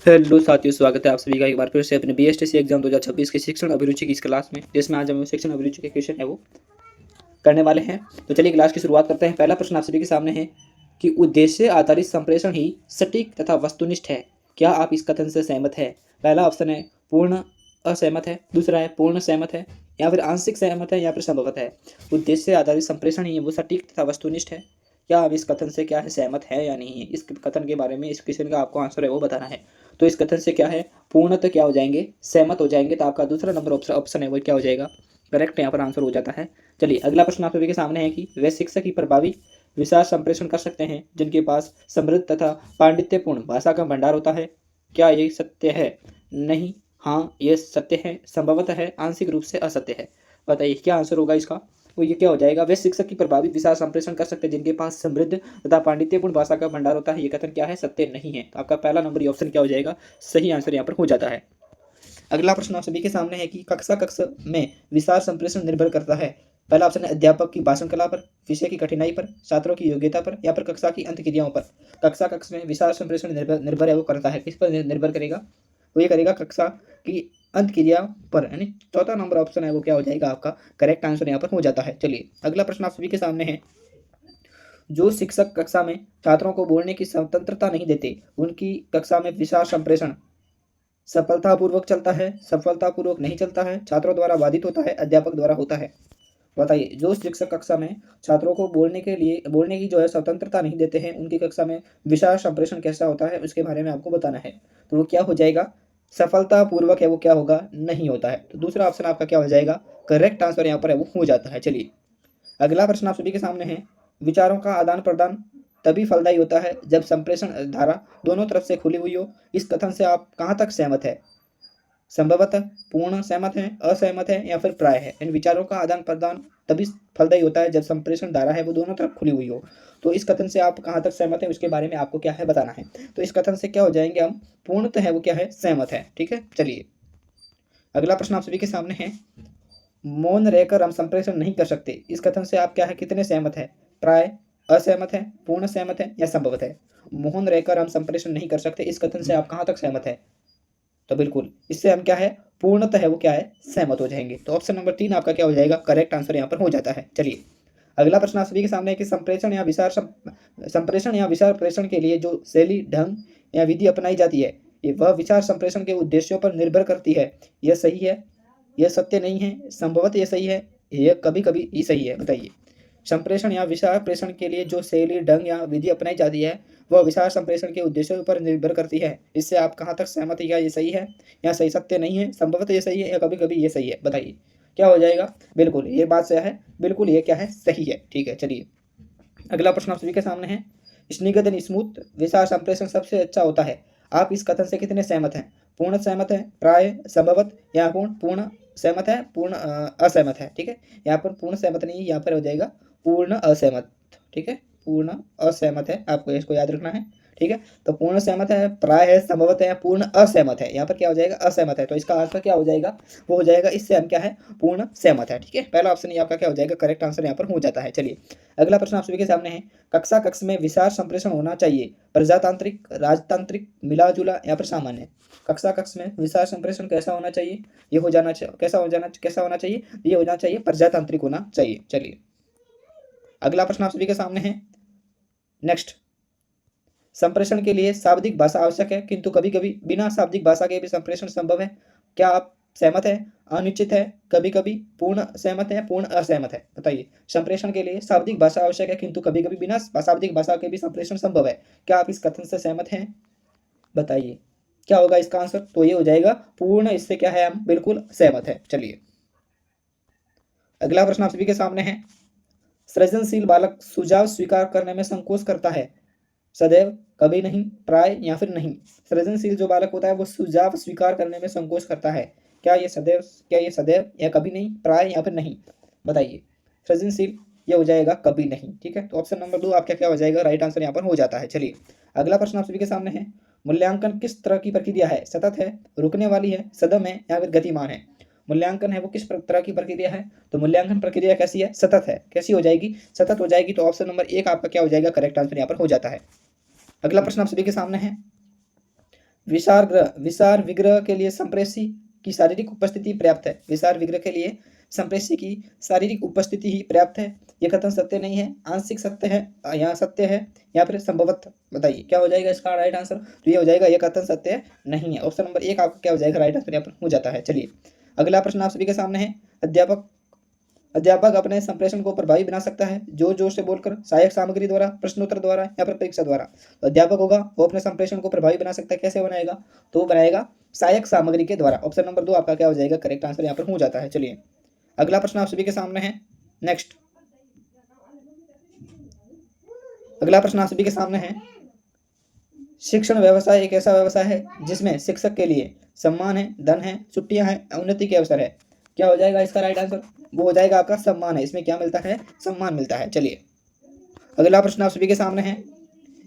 Hello साथियों, स्वागत है आप सभी का एक बार फिर से अपने बीएसटीसी एग्जाम 2026 की शिक्षण अभिरुचि की इस क्लास में, जिसमें आज हम शिक्षण अभिरुचि के क्वेश्चन है वो करने वाले हैं। तो चलिए क्लास की शुरुआत करते हैं। पहला प्रश्न आप सभी के सामने है कि उद्देश्य आधारित संप्रेषण ही सटीक तथा वस्तुनिष्ठ है। क्या आप इस कथन से सहमत है? पहला ऑप्शन है पूर्ण असहमत है, दूसरा है पूर्ण सहमत है, या फिर आंशिक सहमत है, या फिर संभवत है। उद्देश्य आधारित संप्रेषण ही वो सटीक तथा वस्तुनिष्ठ है। क्या आप इस कथन से क्या है, सहमत है या नहीं है? इस कथन के बारे में इस क्वेश्चन का आपको आंसर है वो बताना है। तो इस कथन से क्या है, पूर्ण तो क्या हो जाएंगे, सहमत हो जाएंगे। तो आपका दूसरा नंबर ऑप्शन है वो क्या हो जाएगा, करेक्ट यहाँ पर आंसर हो जाता है। चलिए अगला प्रश्न आप सभी के सामने है कि वे शिक्षक ही प्रभावी विचार संप्रेषण कर सकते हैं जिनके पास समृद्ध तथा पांडित्यपूर्ण भाषा का भंडार होता है। क्या ये सत्य है? नहीं, हाँ ये सत्य है, संभवतः है, आंशिक रूप से असत्य है। बताइए क्या आंसर होगा इसका। तो ये क्या हो जाएगा, वे शिक्षक की प्रभावित विचार संप्रेषण कर सकते हैं जिनके पास समृद्ध तथा पांडित्यपूर्ण भाषा का भंडार होता है। ये कथन क्या है, सत्य नहीं है। तो आपका पहला नंबर ऑप्शन क्या हो जाएगा, सही आंसर यहाँ पर हो जाता है। अगला प्रश्न आप सभी के सामने है कि कक्षा में विचार संप्रेषण निर्भर करता है। पहला ऑप्शन है अध्यापक की भाषण कला पर, विषय की कठिनाई पर, छात्रों की योग्यता पर, या फिर कक्षा की अंत क्रियाओं पर। कक्षा में विचार संप्रेषण निर्भर है वो करता है, किस पर निर्भर करेगा, वो ये करेगा कक्षा की अंत क्रिया पर। यानी चौथा नंबर ऑप्शन है वो क्या हो जाएगा, आपका करेक्ट आंसर यहाँ पर हो जाता है। चलिए अगला प्रश्न आप सभी के सामने है, जो शिक्षक कक्षा में छात्रों को बोलने की स्वतंत्रता नहीं देते, उनकी कक्षा में विचार संप्रेषण सफलतापूर्वक चलता है, सफलतापूर्वक नहीं चलता है, छात्रों द्वारा बाधित होता है, अध्यापक द्वारा होता है। बताइए, जो शिक्षक कक्षा में छात्रों को बोलने की जो है स्वतंत्रता नहीं देते हैं, उनकी कक्षा में विचार संप्रेषण कैसा होता है उसके बारे में आपको बताना है। तो वो क्या हो जाएगा, सफलतापूर्वक है वो क्या होगा, नहीं होता है। तो दूसरा ऑप्शन आपका क्या हो जाएगा, करेक्ट आंसर यहाँ पर है वो हो जाता है। चलिए अगला प्रश्न आप सभी के सामने है, विचारों का आदान प्रदान तभी फलदायी होता है जब संप्रेषण धारा दोनों तरफ से खुली हुई हो। इस कथन से आप कहाँ तक सहमत है, संभवतः, पूर्ण सहमत है, असहमत है, या फिर प्राय है। इन विचारों का आदान प्रदान तभी फलदायी होता है जब संप्रेषण धारा है वो दोनों तरफ खुली हुई हो। तो इस कथन से आप कहाँ तक सहमत है उसके बारे में आपको क्या है बताना है। तो इस कथन से क्या हो जाएंगे हम, पूर्णतः है वो क्या है, सहमत है। ठीक है, चलिए अगला प्रश्न आप सभी के सामने है, मौन रहकर हम संप्रेषण नहीं कर सकते। इस कथन से आप क्या है, कितने सहमत है, प्राय, असहमत है, पूर्ण सहमत है, या संभवत है। मौन रहकर हम संप्रेषण नहीं कर सकते, इस कथन से आप कहाँ तक सहमत है। तो बिल्कुल इससे हम क्या है, पूर्णतः है वो क्या है, सहमत हो जाएंगे। तो ऑप्शन नंबर 3 आपका क्या हो जाएगा, करेक्ट आंसर यहाँ पर हो जाता है। चलिए अगला प्रश्न आप सभी के सामने है कि संप्रेषण या विचार प्रेषण के लिए जो शैली, ढंग या विधि अपनाई जाती है, ये वह विचार संप्रेषण के उद्देश्यों पर निर्भर करती है। यह सही है, यह सत्य नहीं है, संभवतः यह सही है, यह कभी कभी ही सही है। बताइए, संप्रेषण या विचार प्रेषण के लिए जो शैली, ढंग या विधि अपनाई जाती है वह विचार संप्रेषण के उद्देश्यों पर निर्भर करती है। इससे आप कहाँ तक सहमत है, या ये सही है, या सही सत्य नहीं है, संभवतः ये सही है, या कभी कभी ये सही है। बताइए क्या हो जाएगा, बिल्कुल ये बात सही है, बिल्कुल ये क्या है, सही है। ठीक है, चलिए अगला प्रश्न आप सभी के सामने है, स्निग्ध स्मूथ विचार संप्रेषण सबसे अच्छा होता है। आप इस कथन से कितने सहमत हैं, पूर्ण सहमत है, प्राय, संभवत, या पूर्ण पूर्ण सहमत है, पूर्ण असहमत है। ठीक है, यहाँ पर पूर्ण सहमत नहीं है, यहाँ पर हो जाएगा पूर्ण असहमत। ठीक है, पूर्ण असहमत है, आपको इसको याद रखना है। ठीक है, तो पूर्ण सहमत है, प्राय है, संभवत है, या पूर्ण असहमत है। यहाँ पर क्या हो जाएगा, असहमत है। तो इसका आंसर क्या हो जाएगा, वो हो जाएगा इससे हम क्या है, पूर्ण सहमत है। ठीक है, पहला ऑप्शन ये आपका क्या हो जाएगा, करेक्ट आंसर यहाँ पर हो जाता है। चलिए अगला प्रश्न आप सभी के सामने है, कक्ष में विचार संप्रेषण होना चाहिए प्रजातांत्रिक, राजतांत्रिक, मिला जुला, या फिर सामान्य। कक्ष में विचार संप्रेषण कैसा होना चाहिए, ये हो जाना चाहिए, कैसा होना चाहिए, ये हो जाना चाहिए, प्रजातांत्रिक होना चाहिए। चलिए अगला प्रश्न आप सभी के सामने है, नेक्स्ट, संप्रेषण के लिए शाब्दिक भाषा आवश्यक है किंतु कभी कभी बिना शाब्दिक भाषा के भी संप्रेषण संभव है। क्या आप सहमत है, अनिश्चित है, कभी कभी, पूर्ण सहमत है, पूर्ण असहमत है। बताइए, संप्रेषण के लिए शाब्दिक भाषा आवश्यक है किंतु कभी कभी बिना शाब्दिक भाषा के भी संप्रेषण संभव है। क्या आप इस कथन से सहमत हैं, बताइए क्या होगा इसका आंसर। तो ये हो जाएगा पूर्ण, इससे क्या है, हम बिल्कुल सहमत है। चलिए अगला प्रश्न आप सभी के सामने है, सृजनशील बालक सुझाव स्वीकार करने में संकोच करता है, सदैव, कभी नहीं, प्राय, या फिर नहीं। सृजनशील जो बालक होता है वो सुझाव स्वीकार करने में संकोच करता है। क्या ये सदैव, या कभी नहीं, प्राय, या फिर नहीं। बताइए, सृजनशील ये हो जाएगा कभी नहीं। ठीक है, तो ऑप्शन नंबर 2 आपका क्या हो जाएगा, राइट आंसर यहाँ पर हो जाता है। चलिए अगला प्रश्न आप सभी के सामने है, मूल्यांकन किस तरह की प्रक्रिया है, सतत है, रुकने वाली है, सदम है, या फिर गतिमान है। मूल्यांकन है वो किस तरह की प्रक्रिया है, तो मूल्यांकन प्रक्रिया कैसी है, सतत है। कैसी हो जाएगी, सतत हो जाएगी। तो ऑप्शन नंबर 1 आपका क्या हो जाएगा, करेक्ट आंसर यहाँ पर हो जाता है। अगला प्रश्न आप सभी के सामने है, विसार विग्रह के लिए संप्रेषी की शारीरिक उपस्थिति पर्याप्त है। विसार विग्रह के लिए संप्रेषी की शारीरिक उपस्थिति ही पर्याप्त है। ये कथन सत्य नहीं है, आंशिक सत्य है, यहाँ सत्य है या फिर संभवत। बताइए क्या हो जाएगा इसका राइट आंसर। तो ये हो जाएगा ये कथन सत्य नहीं है। ऑप्शन नंबर 1 आपका क्या हो जाएगा राइट आंसर यहाँ पर हो जाता है। चलिए अगला प्रश्न आप सभी के सामने है। अध्यापक अपने संप्रेषण को प्रभावी बना सकता है जोर जोर से बोलकर, सहायक सामग्री द्वारा, प्रश्नोत्तर द्वारा या फिर परीक्षा द्वारा। तो अध्यापक होगा वो अपने संप्रेषण को प्रभावी बना सकता है, कैसे बनाएगा, तो वो बनाएगा सहायक सामग्री के द्वारा। ऑप्शन नंबर 2 आपका क्या हो जाएगा करेक्ट आंसर यहाँ पर हो जाता है। चलिए अगला प्रश्न आप सभी के सामने है। नेक्स्ट अगला प्रश्न आप सभी के सामने है। शिक्षण व्यवसाय एक ऐसा व्यवसाय है जिसमें शिक्षक के लिए सम्मान है, धन है, छुट्टियां हैं, उन्नति के अवसर है। क्या हो जाएगा इसका राइट आंसर। वो हो जाएगा आपका सम्मान है। इसमें क्या मिलता है, सम्मान मिलता है। चलिए अगला प्रश्न आप सभी के सामने है।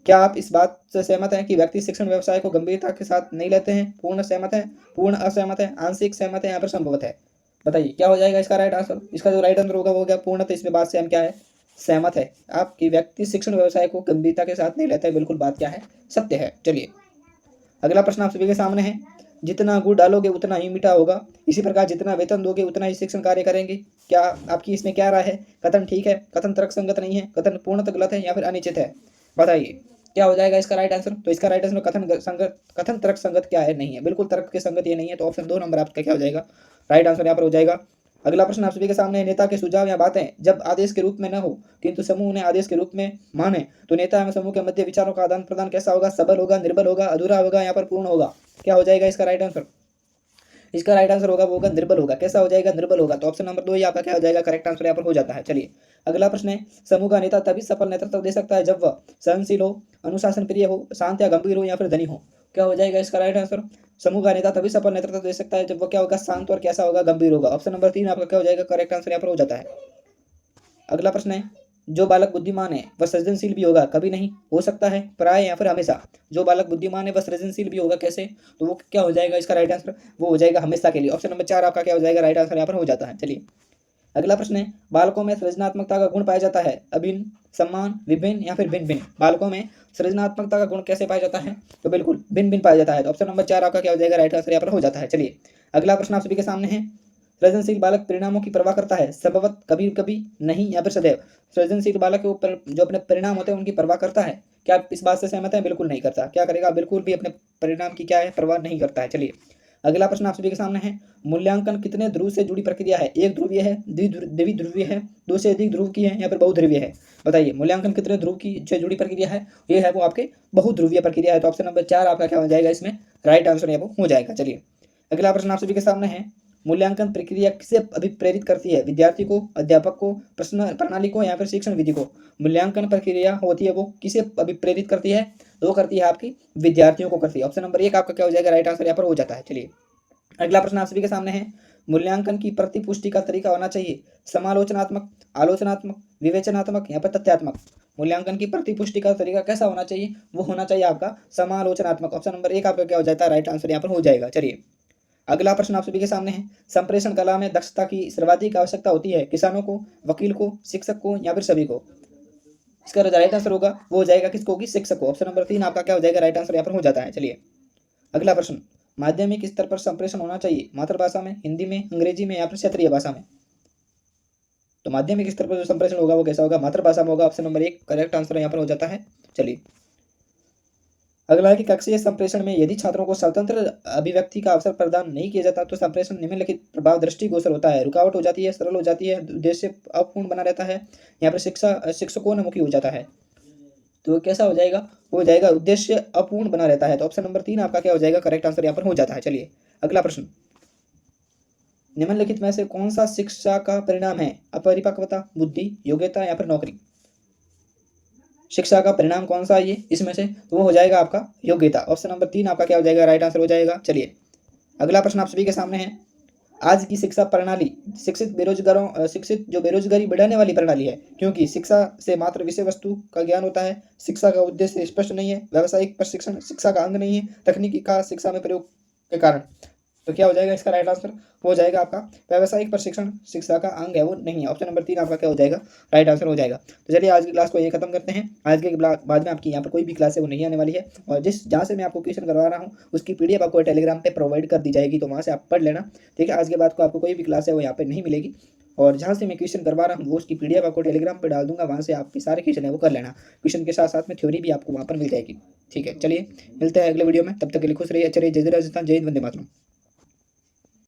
क्या आप इस बात से सहमत हैं कि व्यक्ति शिक्षण व्यवसाय को गंभीरता के साथ नहीं लेते हैं। पूर्ण सहमत है, पूर्ण असहमत है, आंशिक सहमत है, यहाँ पर संभवत है। बताइए क्या हो जाएगा इसका राइट आंसर। इसका जो राइट आंसर होगा वो क्या पूर्ण, तो इसमें बात से हम क्या है सहमत है। आपकी व्यक्ति शिक्षण व्यवसाय को गंभीरता के साथ नहीं लेता है, बिल्कुल बात क्या है सत्य है। चलिए अगला प्रश्न आप सभी के सामने है। जितना गुड़ डालोगे उतना ही मीठा होगा, इसी प्रकार जितना वेतन दोगे उतना ही शिक्षण कार्य करेंगे। क्या आपकी इसमें क्या राय है। कथन ठीक है, कथन तर्कसंगत नहीं है, कथन पूर्णतः गलत है या फिर अनिश्चित है। बताइए क्या हो जाएगा इसका राइट आंसर। तो इसका राइट आंसर कथन तर्क संगत क्या है, नहीं है, बिल्कुल तर्क के संगत ये नहीं है। तो ऑप्शन 2 नंबर आपका क्या हो जाएगा राइट आंसर यहाँ पर हो जाएगा। अगला प्रश्न आप सभी के सामने है। नेता के सुझाव या बातें जब आदेश के रूप में न हो किंतु समूह उन्हें आदेश के रूप में माने तो नेता एवं समूह के मध्य विचारों का आदान प्रदान कैसा होगा। सबल होगा, निर्बल होगा, अधूरा होगा, यहाँ पर पूर्ण होगा। क्या हो जाएगा इसका राइट आंसर। इसका राइट आंसर होगा वो होगा निर्बल होगा। कैसा हो जाएगा, निर्बल होगा। तो ऑप्शन नंबर 2 ही आपका क्या हो जाएगा करेक्ट आंसर यहाँ पर हो जाता है। चलिए अगला प्रश्न है। समूह का नेता तभी सफल नेतृत्व दे सकता है जब वह सहनशील हो, अनुशासन प्रिय हो, शांत या गंभीर हो या फिर धनी हो। क्या हो जाएगा इसका राइट आंसर। समूह का नेता तभी सफल नेतृत्व दे सकता है जब वो क्या होगा शांत और कैसा होगा गंभीर होगा। ऑप्शन नंबर 3 आपका क्या हो जाएगा करेक्ट आंसर यहाँ पर हो जाता है। अगला प्रश्न है। जो बालक बुद्धिमान है वह सृजनशील भी होगा, कभी नहीं, हो सकता है, प्राय या फिर हमेशा। जो बालक बुद्धिमान है वह सृजनशील भी होगा, कैसे, तो वो क्या हो जाएगा इसका राइट आंसर। वो हो जाएगा हमेशा के लिए। ऑप्शन नंबर 4 आपका क्या हो जाएगा राइट आंसर यहाँ पर हो जाता है। चलिए अगला प्रश्न है। बालकों में सृजनात्मकता का गुण पाया जाता है अभिन्न, सम्मान, विभिन्न या फिर भिन्न भिन्न। बालकों में सृजनात्मकता का गुण कैसे पाया जाता है, तो बिल्कुल भिन्न भिन्न पाया जाता है। तो ऑप्शन नंबर 4 आपका क्या हो जाएगा राइट आंसर यहाँ पर हो जाता है। चलिए अगला प्रश्न आप सभी के सामने है। सृजनशील बालक परिणामों की परवाह करता है, संभवत, कभी कभी, नहीं या फिर सदैव। सृजनशील बालक के ऊपर जो अपने परिणाम होते हैं उनकी परवाह करता है। क्या आप इस बात से सहमत हैं। बिल्कुल नहीं करता। क्या करेगा, बिल्कुल भी अपने परिणाम की क्या है परवाह नहीं करता है। चलिए अगला प्रश्न आप सभी के सामने है। मूल्यांकन कितने ध्रुव से जुड़ी प्रक्रिया है। एक ध्रुवीय है, द्विध्रुवीय है, दो से अधिक ध्रुव की है या फिर बहुध्रुवीय है। बताइए मूल्यांकन कितने ध्रुव की से जुड़ी प्रक्रिया है। ये है वो आपके बहुध्रुवीय प्रक्रिया है। तो ऑप्शन नंबर 4 आपका क्या हो जाएगा इसमें राइट आंसर यहाँ पर हो जाएगा। चलिए अगला प्रश्न आप सभी के सामने है। मूल्यांकन प्रक्रिया किसे अभिप्रेरित करती है, विद्यार्थी को, अध्यापक को, प्रश्न प्रणाली को या फिर शिक्षण विधि को। मूल्यांकन प्रक्रिया होती है वो किसे अभिप्रेरित करती है, तो वो करती है आपकी विद्यार्थियों को करती है। ऑप्शन नंबर 1 आपका क्या हो जाएगा राइट आंसर यहाँ पर हो जाता है। चलिए अगला प्रश्न आप सभी के सामने है। मूल्यांकन की प्रतिपुष्टि का तरीका होना चाहिए समालोचनात्मक, आलोचनात्मक, विवेचनात्मक या फिर तथ्यात्मक। मूल्यांकन की प्रतिपुष्टि का तरीका कैसा होना चाहिए, वो होना चाहिए आपका समालोचनात्मक। ऑप्शन नंबर 1 आपका क्या हो जाता है राइट आंसर यहाँ पर हो जाएगा। चलिए अगला प्रश्न आप सभी के सामने है। संप्रेषण कला में दक्षता की सर्वाधिक आवश्यकता होती है किसानों को, वकील को, शिक्षक को या फिर सभी को। इसका राइट आंसर होगा वो हो जाएगा किसको होगी, शिक्षक को। ऑप्शन नंबर 3 आपका क्या हो जाएगा राइट आंसर यहाँ पर हो जाता है। चलिए अगला प्रश्न। माध्यमिक स्तर पर संप्रेषण होना चाहिए मातृभाषा में, हिंदी में, अंग्रेजी में या फिर क्षेत्रीय भाषा में। तो माध्यमिक स्तर पर जो संप्रेषण होगा वो कैसा होगा, मातृभाषा में होगा। ऑप्शन नंबर 1 करेक्ट आंसर यहाँ पर हो जाता है। चलिए अगला है कि कक्षीय संप्रेषण में यदि छात्रों को स्वतंत्र अभिव्यक्ति का अवसर प्रदान नहीं किया जाता तो संप्रेषण निम्नलिखित प्रभाव दृष्टिगोचर होता है। रुकावट हो जाती है, सरल हो जाती है, उद्देश्य अपूर्ण बना रहता है, यहाँ पर शिक्षकोन्मुखी हो जाता है। तो कैसा हो जाएगा, वो हो जाएगा उद्देश्य अपूर्ण बना रहता है। तो ऑप्शन नंबर 3 आपका क्या हो जाएगा करेक्ट आंसर यहाँ पर हो जाता है। चलिए अगला प्रश्न। निम्नलिखित में से कौन सा शिक्षा का परिणाम है, अपरिपक्वता, बुद्धि, योग्यता या फिर नौकरी। शिक्षा का परिणाम कौन सा है ये इसमें से, तो वो हो जाएगा आपका योग्यता। ऑप्शन नंबर 3 आपका क्या हो जाएगा राइट आंसर हो जाएगा। चलिए अगला प्रश्न आप सभी के सामने है। आज की शिक्षा प्रणाली शिक्षित जो बेरोजगारी बढ़ाने वाली प्रणाली है, क्योंकि शिक्षा से मात्र विषय वस्तु का ज्ञान होता है, शिक्षा का उद्देश्य स्पष्ट नहीं है, व्यावसायिक प्रशिक्षण शिक्षा का अंग नहीं है, तकनीकी का शिक्षा में प्रयोग के कारण तो क्या हो जाएगा इसका राइट आंसर, वो हो जाएगा आपका व्यावसायिक प्रशिक्षण शिक्षा का अंग है, वो नहीं है। ऑप्शन नंबर 3 आपका क्या हो जाएगा, राइट आंसर हो जाएगा। तो चलिए आज की क्लास को ये खत्म करते हैं। आज के बाद में आपकी यहाँ पर कोई भी क्लास है वो नहीं आने वाली है, और जहाँ से मैं आपको क्वेश्चन करवा रहा हूँ उसकी PDF आपको टेलीग्राम पे प्रोवाइड कर दी जाएगी, तो वहाँ से आप पढ़ लेना, ठीक है। आज के बाद को आपको कोई भी क्लास है वो यहाँ पे नहीं मिलेगी, और जहाँ से मैं क्वेश्चन करवा रहा हूँ वो उसकी PDF आपको टेलीग्राम पे डाल दूंगा, वहाँ से आपके सारे क्वेश्चन है वो कर लेना। क्वेश्चन के साथ साथ में थ्योरी भी आपको वहाँ पर मिल जाएगी, ठीक है। चलिए मिलते हैं अगले वीडियो में, तब तक के लिए खुश रहिए, अच्छे रहिए। जय जय राजस्थान, जय हिंद, वंदे मातरम।